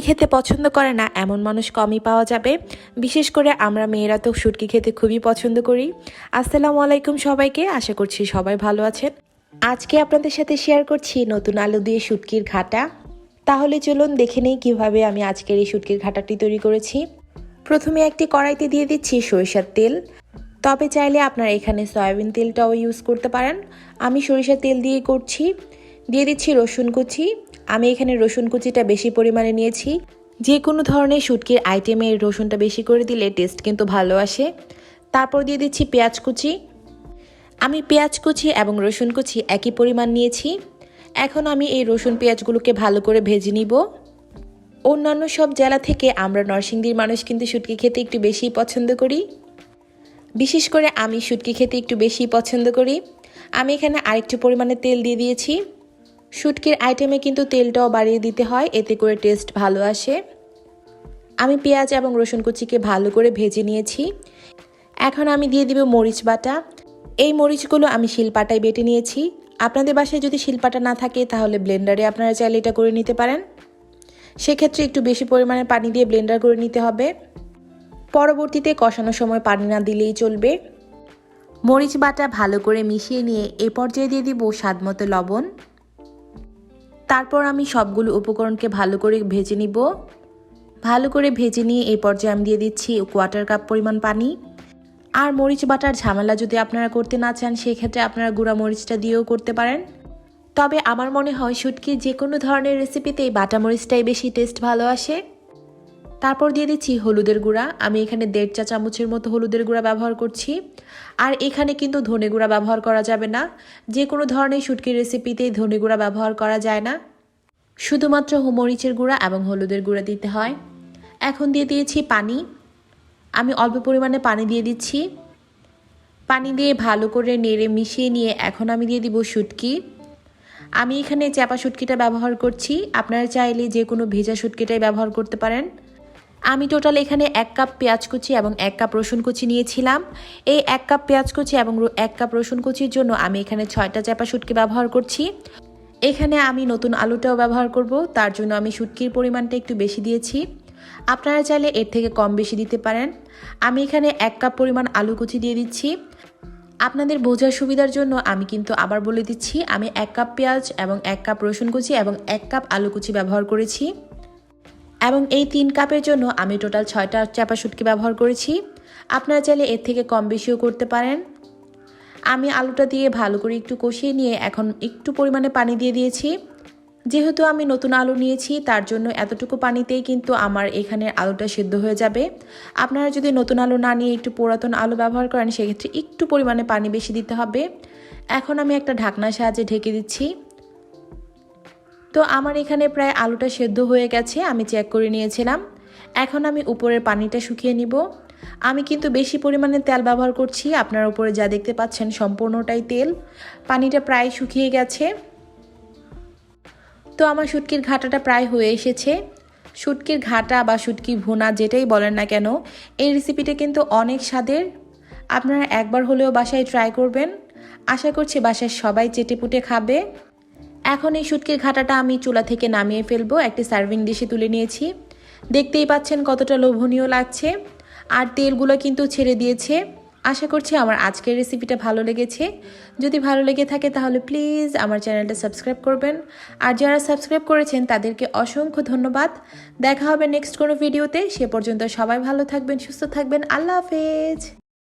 খেতে পছন্দ করে না এমন মানুষ কমই পাওয়া যাবে। বিশেষ করে আমরা মেয়েরা তো শুটকি খেতে খুবই পছন্দ করি। আসসালামু আলাইকুম সবাইকে, আশা করছি সবাই ভালো আছেন। আজকে আপনাদের সাথে শেয়ার করছি নতুন আলু দিয়ে শুটকির ঘাটা। তাহলে চলুন দেখে নেই কীভাবে আমি আজকের এই শুটকির ঘাটাটি তৈরি করেছি। প্রথমে একটি কড়াইতে দিয়ে দিচ্ছি সরিষার তেল, তবে চাইলে আপনারা এখানে সয়াবিন তেলটাও ইউজ করতে পারেন। আমি সরিষার তেল দিয়ে করছি। দিয়ে দিচ্ছি রসুন কুচি। আমি এখানে রসুন কুচিটা বেশি পরিমাণে নিয়েছি। যে কোনো ধরনের শুটকির আইটেমে রসুনটা বেশি করে দিলে টেস্ট কিন্তু ভালো আসে। তারপর দিয়ে দিচ্ছি পেঁয়াজ কুচি। আমি পেঁয়াজ কুচি এবং রসুন কুচি একই পরিমাণ নিয়েছি। এখন আমি এই রসুন পেঁয়াজগুলোকে ভালো করে ভেজে নিব। অন্যান্য সব জেলা থেকে আমরা নরসিংদীর মানুষ কিন্তু শুটকি খেতে একটু বেশিই পছন্দ করি। বিশেষ করে আমি শুটকি খেতে একটু বেশি পছন্দ করি। আমি এখানে আরেকটু পরিমাণে তেল দিয়ে দিয়েছি। শুটকির আইটেমে কিন্তু তেলটাও বাড়িয়ে দিতে হয়, এতে করে টেস্ট ভালো আসে। আমি পেঁয়াজ এবং রসুন কুচিকে ভালো করে ভেজে নিয়েছি। এখন আমি দিয়ে দিব মরিচ বাটা। এই মরিচগুলো আমি শিলপাটায় বেটে নিয়েছি। আপনাদের বাসায় যদি শিলপাটা না থাকে তাহলে ব্লেন্ডারে আপনারা চাইলে এটা করে নিতে পারেন। সেক্ষেত্রে একটু বেশি পরিমাণে পানি দিয়ে ব্লেন্ডার করে নিতে হবে। পরবর্তীতে কষানোর সময় পানি না দিলেই চলবে। মরিচ বাটা ভালো করে মিশিয়ে নিয়ে এই পর্যায়ে দিয়ে দিব স্বাদমতো লবণ। তারপর আমি সবগুলো উপকরণকে ভালো করে ভেজে নিব। ভালো করে ভেজে নিয়ে এই পর্যায়ে আমি দিয়ে দিচ্ছি 1/4 কাপ পরিমাণ পানি। আর মরিচ বাটার ঝামেলা যদি আপনারা করতে না চান সেক্ষেত্রে আপনারা গুঁড়া মরিচটা দিয়েও করতে পারেন। তবে আমার মনে হয় শুটকির যে কোনো ধরনের রেসিপিতেই বাটা মরিচটাই বেশি টেস্ট ভালো আসে। তারপর দিয়ে দিচ্ছি হলুদের গুঁড়া। আমি এখানে 1.5 চা চামচের মতো হলুদের গুঁড়া ব্যবহার করছি। আর এখানে কিন্তু ধনে গুঁড়া ব্যবহার করা যাবে না। যে কোনো ধরনের শুটকির রেসিপিতেই ধনে গুঁড়া ব্যবহার করা যায় না, শুধুমাত্র মরিচের গুঁড়া এবং হলুদের গুঁড়া দিতে হয়। এখন দিয়ে দিয়েছি পানি। আমি অল্প পরিমাণে পানি দিয়ে দিচ্ছি। পানি দিয়ে ভালো করে নেড়ে মিশিয়ে নিয়ে এখন আমি দিয়ে দিব শুটকি। আমি এখানে চাপা শুটকিটা ব্যবহার করছি, আপনারা চাইলে যে কোনো ভেজা শুটকিটাই ব্যবহার করতে পারেন। আমি টোটাল এখানে 1 কাপ পেঁয়াজ কুচি এবং 1 কাপ রসুন কুচি নিয়েছিলাম। এই 1 কাপ পেঁয়াজ কুচি এবং 1 কাপ রসুন কুচির জন্য আমি এখানে 6টা চাপা শুটকি ব্যবহার করছি। এখানে আমি নতুন আলুটাও ব্যবহার করব, তার জন্য আমি শুটকির পরিমাণটা একটু বেশি দিয়েছি। আপনারা চাইলে এর থেকে কম বেশি দিতে পারেন। আমি এখানে 1 কাপ পরিমাণ আলু কুচি দিয়ে দিচ্ছি। আপনাদের বোঝার সুবিধার জন্য আমি কিন্তু আবার বলে দিচ্ছি, আমি 1 কাপ পেঁয়াজ এবং 1 কাপ রসুন কুচি এবং 1 কাপ আলু কুচি ব্যবহার করেছি। এবং এই 3 কাপের জন্য আমি টোটাল 6টা চাপা শুটকি ব্যবহার করেছি। আপনারা চাইলে এর থেকে কম বেশিও করতে পারেন। আমি আলুটা দিয়ে ভালো করে একটু কষিয়ে নিয়ে এখন একটু পরিমাণে পানি দিয়ে দিয়েছি। যেহেতু আমি নতুন আলু নিয়েছি তার জন্য এতটুকু পানিতেই কিন্তু আমার এখানে আলুটা সিদ্ধ হয়ে যাবে। আপনারা যদি নতুন আলু না নিয়ে একটু পুরাতন আলু ব্যবহার করেন সেক্ষেত্রে একটু পরিমাণে পানি বেশি দিতে হবে। এখন আমি একটা ঢাকনার সাহায্যে ঢেকে দিচ্ছি। তো আমার এখানে প্রায় আলুটা সেদ্ধ হয়ে গেছে, আমি চেক করে নিয়েছিলাম। এখন আমি উপরের পানিটা শুকিয়ে নিব। আমি কিন্তু বেশি পরিমাণে তেল ব্যবহার করছি, আপনার উপরে যা দেখতে পাচ্ছেন সম্পূর্ণটাই তেল। পানিটা প্রায় শুকিয়ে গেছে। তো আমার শুটকির ঘাটাটা প্রায় হয়ে এসেছে। শুটকির ঘাটা বা শুটকি ভুনা যেটাই বলেন না কেন, এই রেসিপিটা কিন্তু অনেক স্বাদের। আপনারা একবার হলেও বাসায় ট্রাই করবেন। আশা করছি বাসায় সবাই চেটেপুটে খাবে। এখন এই শুটকির ঘাটাটা আমি চুলা থেকে নামিয়ে ফেলবো, একটি সার্ভিং ডিশে তুলে নিয়েছি। দেখতেই পাচ্ছেন কতটা লোভনীয় লাগছে, আর তেলগুলো কিন্তু ছেড়ে দিয়েছে। আশা করছি আমার আজকের রেসিপিটা ভালো লেগেছে। যদি ভালো লেগে থাকে তাহলে প্লিজ আমার চ্যানেলটা সাবস্ক্রাইব করবেন। আর যারা সাবস্ক্রাইব করেছেন তাদেরকে অসংখ্য ধন্যবাদ। দেখা হবে নেক্সট কোনো ভিডিওতে। সে পর্যন্ত সবাই ভালো থাকবেন, সুস্থ থাকবেন। আল্লাহ হাফেজ।